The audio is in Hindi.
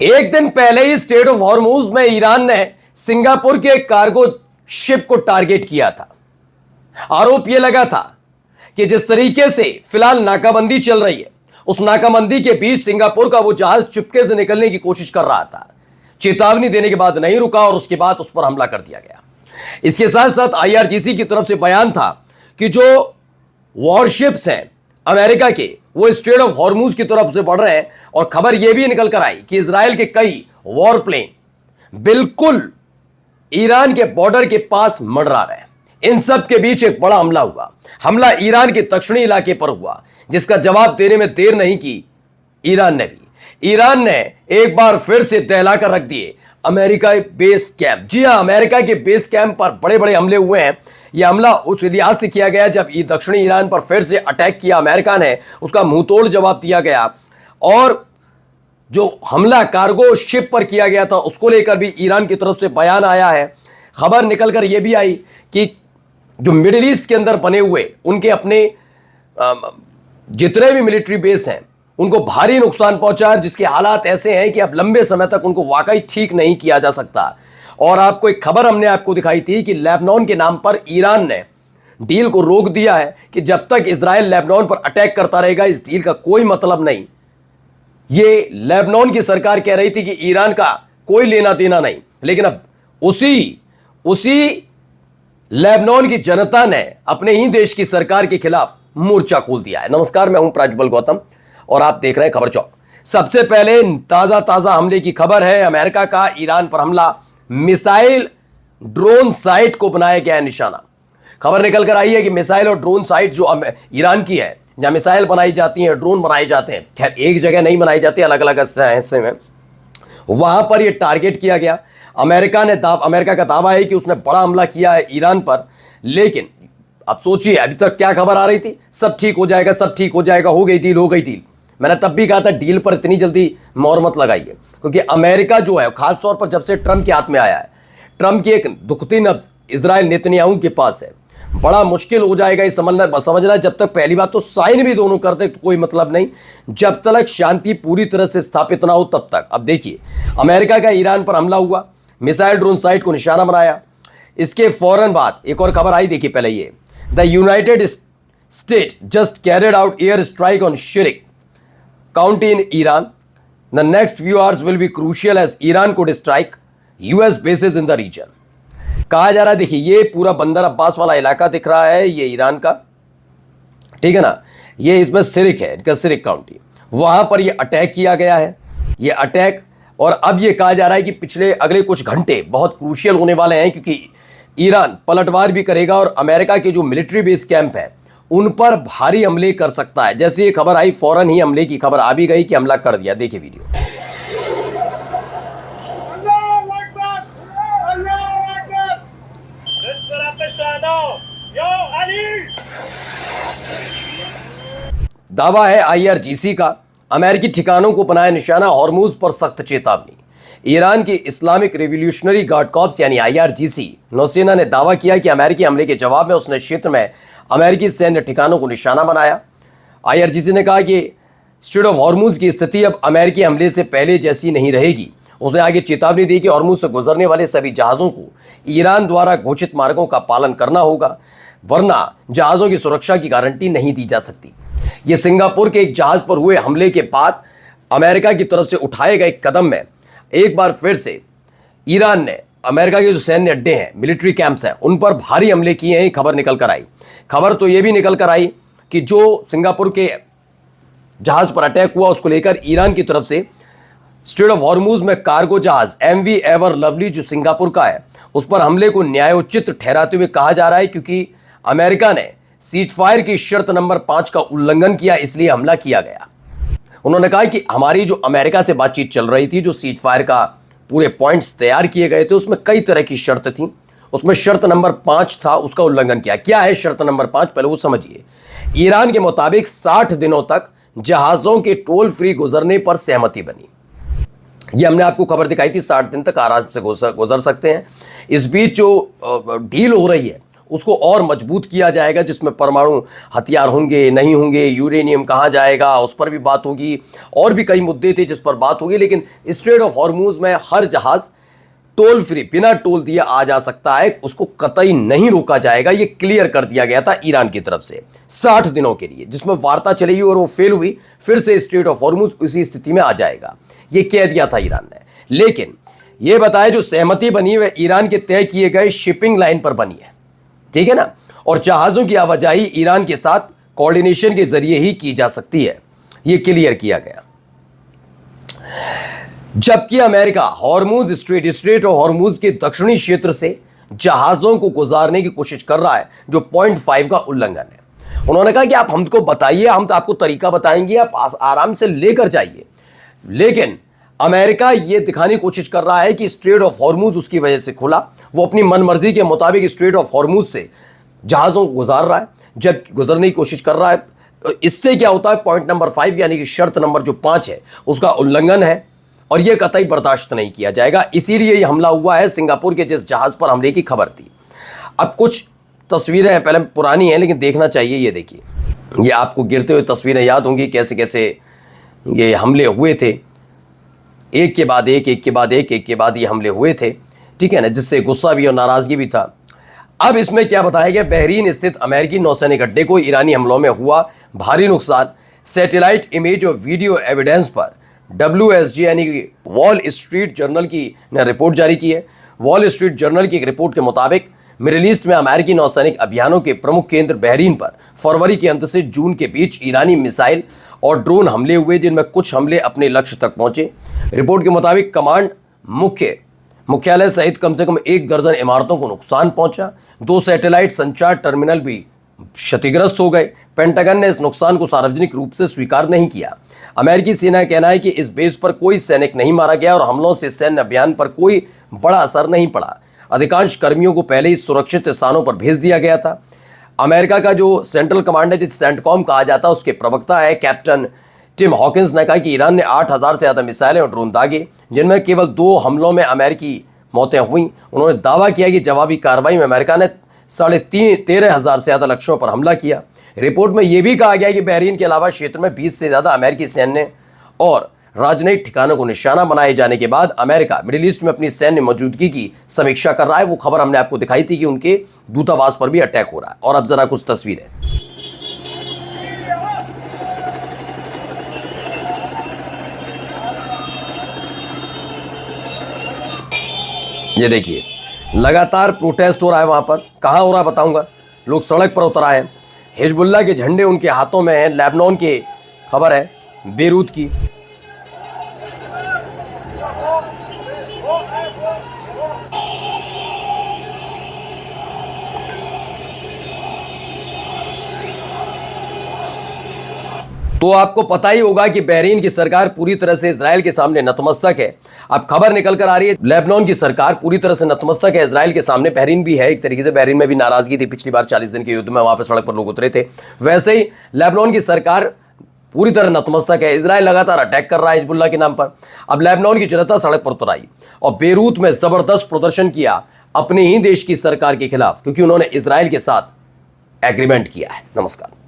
एक दिन पहले ही स्ट्रेट ऑफ हॉर्मुज में ईरान ने सिंगापुर के कार्गो शिप को टारगेट किया था। आरोप यह लगा था कि जिस तरीके से फिलहाल नाकाबंदी चल रही है, उस नाकाबंदी के बीच सिंगापुर का वो जहाज चुपके से निकलने की कोशिश कर रहा था। चेतावनी देने के बाद नहीं रुका और उसके बाद उस पर हमला कर दिया गया। इसके साथ साथ आईआरजीसी की तरफ से बयान था कि जो वॉरशिप्स हैं अमेरिका के, वो स्ट्रेट ऑफ हॉर्मुज की तरफ से बढ़ रहे हैं। और खबर यह भी निकल कर आई कि इजराइल के कई वॉर प्लेन बिल्कुल ईरान के बॉर्डर के पास मंडरा रहे हैं। इन सब के बीच एक बड़ा हमला हुआ। हमला ईरान के दक्षिणी इलाके पर हुआ, जिसका जवाब देने में देर नहीं की ईरान ने भी। ईरान ने एक बार फिर से दहला कर रख दिए अमेरिका बेस कैंप। जी हां, अमेरिका के बेस कैंप पर बड़े बड़े हमले हुए हैं। यह हमला उस लिहाज से किया गया जब ये दक्षिणी ईरान पर फिर से अटैक किया अमेरिका ने, उसका मुंहतोड़ जवाब दिया गया। और जो हमला कार्गो शिप पर किया गया था, उसको लेकर भी ईरान की तरफ से बयान आया है। खबर निकलकर यह भी आई कि जो मिडिल ईस्ट के अंदर बने हुए उनके अपने जितने भी मिलिट्री बेस हैं, उनको भारी नुकसान पहुंचा है, जिसके हालात ऐसे हैं कि अब लंबे समय तक उनको वाकई ठीक नहीं किया जा सकता। और आपको एक खबर हमने आपको दिखाई थी कि लेबनान के नाम पर ईरान ने डील को रोक दिया है कि जब तक इजराइल लेबनान पर अटैक करता रहेगा, इस डील का कोई मतलब नहीं। ये लेबनान की सरकार कह रही थी कि ईरान का कोई लेना देना नहीं, लेकिन अब उसी लेबनान की जनता ने अपने ही देश की सरकार के खिलाफ मोर्चा खोल दिया है। नमस्कार, मैं हूं प्राज्वल गौतम और आप देख रहे हैं खबर चौक। सबसे पहले ताजा हमले की खबर है। अमेरिका का ईरान पर हमला, मिसाइल ड्रोन साइट को बनाया गया है निशाना। खबर निकल कर आई है कि मिसाइल और ड्रोन साइट जो ईरान की है, जहां मिसाइल बनाई जाती हैं, ड्रोन बनाए जाते हैं, खैर एक जगह नहीं बनाई जाती, अलग अलग हिस्से में, वहां पर यह टारगेट किया गया। अमेरिका का दावा है कि उसने बड़ा हमला किया है ईरान पर। लेकिन अब सोचिए, अभी तक क्या खबर आ रही थी, सब ठीक हो जाएगा, सब ठीक हो जाएगा, हो गई डील। मैंने तब भी कहा था डील पर इतनी जल्दी मोहर मत लगाइए, क्योंकि अमेरिका जो है, खासतौर पर जब से ट्रंप के हाथ में आया है, ट्रंप की एक दुखती नब्ज इजराइल नेतन्याहू के पास है। बड़ा मुश्किल हो जाएगा ये समझना। जब तक पहली बात तो साइन भी दोनों करते तो कोई मतलब नहीं, जब तक शांति पूरी तरह से स्थापित ना हो तब तक। अब देखिए, अमेरिका का ईरान पर हमला हुआ, मिसाइल ड्रोन साइट को निशाना बनाया। इसके फौरन बाद एक और खबर आई, देखिए पहले ये, the United State just carried out air strike on Shirik county in Iran. The next few hours will be crucial as Iran could strike US bases in the region। कहा जा रहा है, देखिए ये पूरा बंदर अब्बास वाला इलाका दिख रहा है, ये ईरान का, ठीक है ना, ये इसमें सिरिक है, इनका सिरिक काउंटी, वहां पर ये अटैक किया गया है, ये अटैक। और अब ये कहा जा रहा है कि अगले कुछ घंटे बहुत क्रूशियल होने वाले हैं, क्योंकि ईरान पलटवार भी करेगा और अमेरिका के जो मिलिट्री बेस कैंप है उन पर भारी हमले कर सकता है। जैसे ये खबर आई, फौरन ही हमले की खबर आ भी गई कि हमला कर दिया। देखिए वीडियो। दावा है आईआरजीसी का, अमेरिकी ठिकानों को बनाया निशाना, हॉर्मुज पर सख्त चेतावनी। ईरान की इस्लामिक रिवॉल्यूशनरी गार्ड कॉर्प्स यानी आईआरजीसी नौसेना ने दावा किया कि अमेरिकी हमले के जवाब में उसने क्षेत्र में अमेरिकी सैन्य ठिकानों को निशाना बनाया। आईआरजीसी ने कहा कि स्ट्रेट ऑफ हॉर्मुज की स्थिति अब अमेरिकी हमले से पहले जैसी नहीं रहेगी। उसने आगे चेतावनी दी कि हॉर्मुज से गुजरने वाले सभी जहाज़ों को ईरान द्वारा घोषित मार्गों का पालन करना होगा, वरना जहाज़ों की सुरक्षा की गारंटी नहीं दी जा सकती। ये सिंगापुर के एक जहाज़ पर हुए हमले के बाद अमेरिका की तरफ से उठाए गए कदम में एक बार फिर से ईरान ने अमेरिका के जो सैन्य अड्डे हैं, मिलिट्री कैंप्स हैं, उन पर भारी हमले किए हैं। खबर निकल कर आई। खबर तो यह भी निकल कर आई कि जो सिंगापुर के जहाज पर अटैक हुआ, उसको लेकर ईरान की तरफ से स्ट्रेट ऑफ हॉर्मुज में कार्गो जहाज MV एवर लवली जो सिंगापुर का है, उस पर हमले को न्यायोचित ठहराते हुए कहा जा रहा है, क्योंकि अमेरिका ने सीज फायर की शर्त नंबर 5 का उल्लंघन किया, इसलिए हमला किया गया। उन्होंने कहा कि हमारी जो अमेरिका से बातचीत चल रही थी, जो सीज फायर का पूरे पॉइंट्स तैयार किए गए थे, उसमें कई तरह की शर्त थी, उसमें शर्त नंबर 5 था, उसका उल्लंघन किया। क्या है शर्त नंबर 5, पहले वो समझिए। ईरान के मुताबिक 60 दिनों तक जहाजों के टोल फ्री गुजरने पर सहमति बनी। ये हमने आपको खबर दिखाई थी, 60 दिन तक आराम से गुजर सकते हैं। इस बीच जो डील हो रही है उसको और मजबूत किया जाएगा, जिसमें परमाणु हथियार होंगे नहीं होंगे, यूरेनियम कहाँ जाएगा उस पर भी बात होगी, और भी कई मुद्दे थे जिस पर बात होगी। लेकिन स्ट्रेट ऑफ हॉर्मुज में हर जहाज टोल फ्री बिना टोल दिए आ जा सकता है, उसको कतई नहीं रोका जाएगा। ये क्लियर कर दिया गया था ईरान की तरफ से 60 दिनों के लिए, जिसमें वार्ता चली और वो फेल हुई। फिर से स्ट्रेट ऑफ हॉर्मुज उसी स्थिति में आ जाएगा, ये कह दिया था ईरान ने। लेकिन ये बताया जो सहमति बनी वह ईरान के तय किए गए शिपिंग लाइन पर बनी है, ठीक है ना, और जहाजों की आवाजाही ईरान के साथ कोऑर्डिनेशन के जरिए ही की जा सकती है, ये क्लियर किया गया। जबकि अमेरिका हॉर्मुज स्ट्रेट और हॉर्मुज के दक्षिणी क्षेत्र से जहाजों को गुजारने की कोशिश कर रहा है, जो पॉइंट 5 का उल्लंघन है। उन्होंने कहा कि आप हमको बताइए, हम तो आपको तरीका बताएंगे, आप आराम से लेकर जाइए। लेकिन अमेरिका यह दिखाने की कोशिश कर रहा है कि स्ट्रेट ऑफ हॉर्मुज उसकी वजह से खुला, वो अपनी मनमर्जी के मुताबिक स्ट्रेट ऑफ हॉर्मुज से जहाजों को गुजार रहा है, जब गुजरने की कोशिश कर रहा है। इससे क्या होता है, पॉइंट नंबर 5 यानी कि शर्त नंबर जो 5 है उसका उल्लंघन है, और यह कतई बर्दाश्त नहीं किया जाएगा। इसीलिए यह हमला हुआ है। सिंगापुर के जिस जहाज पर हमले की खबर थी, अब कुछ तस्वीरें हैं, पहले पुरानी हैं लेकिन देखना चाहिए। ये देखिए, ये आपको गिरते हुए तस्वीरें याद होंगी, कैसे कैसे ये हमले हुए थे, एक के बाद एक, एक के बाद एक के बाद ये हमले हुए थे, ठीक है ना, जिससे गुस्सा भी और नाराजगी भी था। अब इसमें क्या बताया गया, बहरीन स्थित अमेरिकी नौसैनिक अड्डे को ईरानी हमलों में हुआ भारी नुकसान। सैटेलाइट इमेज और वीडियो एविडेंस पर WSG यानी कि वॉल स्ट्रीट जर्नल की ने रिपोर्ट जारी की है। वॉल स्ट्रीट जर्नल की एक रिपोर्ट के मुताबिक मिडिल ईस्ट में अमेरिकी नौसैनिक अभियानों के प्रमुख केंद्र बहरीन पर फरवरी के अंत से जून के बीच ईरानी मिसाइल और ड्रोन हमले हुए, जिनमें कुछ हमले अपने लक्ष्य तक पहुंचे। रिपोर्ट के मुताबिक कमांड मुख्यालय सहित कम से कम 1 दर्जन इमारतों को नुकसान पहुंचा। 2 सैटेलाइट संचार टर्मिनल भी क्षतिग्रस्त हो गए। पेंटागन ने इस नुकसान को सार्वजनिक रूप से स्वीकार नहीं किया। अमेरिकी सेना का कहना है कि इस बेस पर कोई सैनिक नहीं मारा गया और हमलों से सैन्य अभियान पर कोई बड़ा असर नहीं पड़ा। अधिकांश कर्मियों को पहले ही सुरक्षित स्थानों पर भेज दिया गया था। अमेरिका का जो सेंट्रल कमांड है, जिसे सेंटकॉम कहा जाता है, उसके प्रवक्ता है कैप्टन टिम हॉकिंस ने कहा कि ईरान ने 8000 से ज़्यादा मिसाइलें और ड्रोन दागे, जिनमें केवल 2 हमलों में अमेरिकी मौतें हुई। उन्होंने दावा किया कि जवाबी कार्रवाई में अमेरिका ने 13,500 से ज़्यादा लक्ष्यों पर हमला किया। रिपोर्ट में यह भी कहा गया कि बहरीन के अलावा क्षेत्र में 20 से ज़्यादा अमेरिकी सैन्य और राजनयिक ठिकानों को निशाना बनाए जाने के बाद अमेरिका मिडिल ईस्ट में अपनी सैन्य मौजूदगी की समीक्षा कर रहा है। वो खबर हमने आपको दिखाई थी कि उनके दूतावास पर भी अटैक हो रहा है। और अब जरा कुछ तस्वीरें, ये देखिए, लगातार प्रोटेस्ट हो रहा है वहां पर। कहां हो रहा है बताऊंगा, लोग सड़क पर उतर आए हैं। हिजबुल्लाह के झंडे उनके हाथों में हैं। लेबनान की खबर है, बेरूत की। तो आपको पता ही होगा कि बहरीन की सरकार पूरी तरह से इजराइल के सामने नतमस्तक है। अब खबर निकल कर आ रही है, लेबनान की सरकार पूरी तरह से नतमस्तक है इजराइल के सामने। बहरीन भी है एक तरीके से, बहरीन में भी नाराजगी थी पिछली बार 40 दिन के युद्ध में, वहां पर सड़क पर लोग उतरे थे। वैसे ही लेबनान की सरकार पूरी तरह नतमस्तक है। इजराइल लगातार अटैक कर रहा है हिजबुल्लाह के नाम पर। अब लेबनान की जनता सड़क पर उतर आई और बेरूत में जबरदस्त प्रदर्शन किया अपने ही देश की सरकार के खिलाफ, क्योंकि उन्होंने इजराइल के साथ एग्रीमेंट किया है। नमस्कार।